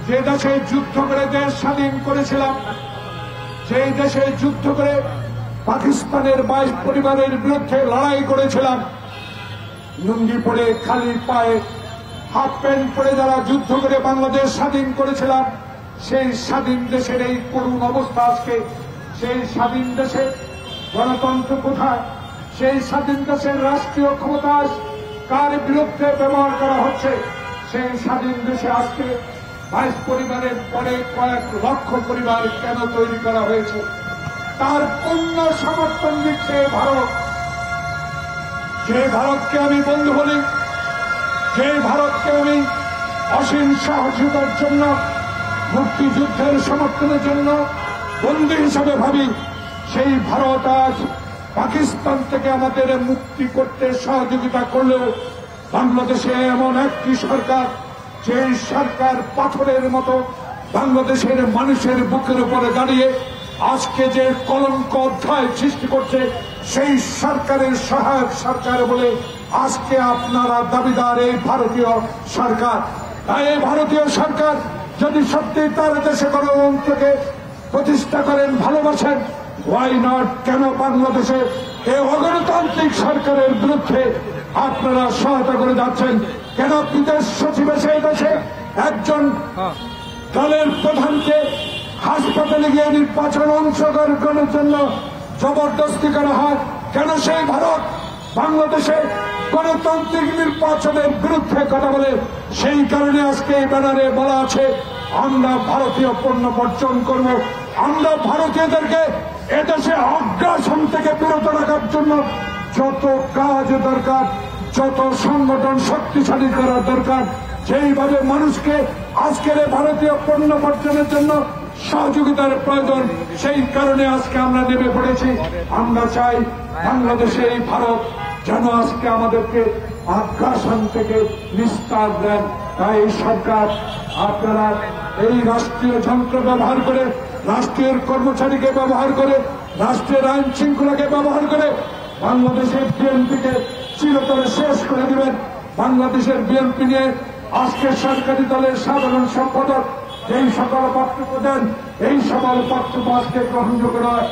যে দেশে যুদ্ধ করে দেশ স্বাধীন করেছিলাম, সেই দেশে যুদ্ধ করে পাকিস্তানের 22 পরিবারের বিরুদ্ধে লড়াই করেছিলাম, লুঙ্গি পরে খালি পায়ে হাফ প্যান্ট পরে যারা যুদ্ধ করে বাংলাদেশ স্বাধীন করেছিলাম, সেই স্বাধীন দেশের এই করুণ অবস্থা আজকে। সেই স্বাধীন দেশে গণতন্ত্র কোথায়? সেই স্বাধীন দেশের রাষ্ট্রীয় ক্ষমতা কার বিরুদ্ধে ব্যবহার করা হচ্ছে? সেই স্বাধীন দেশে আজকে 22 পরিবারের পরে কয়েক লক্ষ পরিবার কেন তৈরি করা হয়েছে? তার পূর্ণ সমর্থন দিচ্ছে ভারত। যে ভারতকে আমি বন্ধু বলি, যে ভারতকে আমি অসীম সাহসিকতার জন্য, মুক্তিযুদ্ধের সমর্থনের জন্য বন্ধু হিসাবে ভাবি, সেই ভারত আজ পাকিস্তান থেকে আমাদের মুক্তি করতে সহযোগিতা করলেও বাংলাদেশে এমন একটি সরকার, যে সরকার পাথরের মতো বাংলাদেশের মানুষের বুকের উপরে দাঁড়িয়ে আজকে যে কলঙ্ক অধ্যায় সৃষ্টি করছে, সেই সরকারের সহায়ক সরকার বলে আজকে আপনারা দাবিদার এই ভারতীয় সরকার। তাই এই ভারতীয় সরকার যদি সত্যি তার দেশে গণতন্ত্রকে প্রতিষ্ঠা করেন, ভালোবাসেন, ওয়াই নট, কেন বাংলাদেশে এই অগণতান্ত্রিক সরকারের বিরুদ্ধে আপনারা সহায়তা করে যাচ্ছেন? কেন বিদেশ সচিব এসে দেশে একজন দলের প্রধানকে হাসপাতালে গিয়ে নির্বাচন অংশগ্রহণের জন্য জবরদস্তি করা হয়? কেন সেই ভারত বাংলাদেশে গণতান্ত্রিক নির্বাচনের বিরুদ্ধে কথা বলে? সেই কারণে আজকে এই ব্যানারে বলা আছে, আমরা ভারতীয় পণ্য বর্জন করব। আমরা ভারতীয়দেরকে এদেশে আগ্রাসন থেকে বিরত রাখার জন্য যত কাজ দরকার, যত সংগঠন শক্তিশালী করা দরকার, সেইভাবে মানুষকে আজকের ভারতীয় পণ্য বর্জনের জন্য সহযোগিতার প্রয়োজন। সেই কারণে আজকে আমরা নেমে পড়েছি। আমরা চাই বাংলাদেশে এই ভারত যেন আজকে আমাদেরকে আগ্রাসন থেকে নিস্তার দেন। তাই এই সরকার আপনারা এই রাষ্ট্রীয় যন্ত্র ব্যবহার করে, রাষ্ট্রীয় কর্মচারীকে ব্যবহার করে, রাষ্ট্রীয় আইন শৃঙ্খলাকে ব্যবহার করে বাংলাদেশের বিএনপিকে চিরতরে শেষ করে দিবেন। বাংলাদেশের বিএনপি নিয়ে আজকে সরকারি দলের সাধারণ সম্পাদক এই সকল বক্তব্য দেন, এই সকল বক্তব্য আজকে গ্রহণযোগ্য নয়।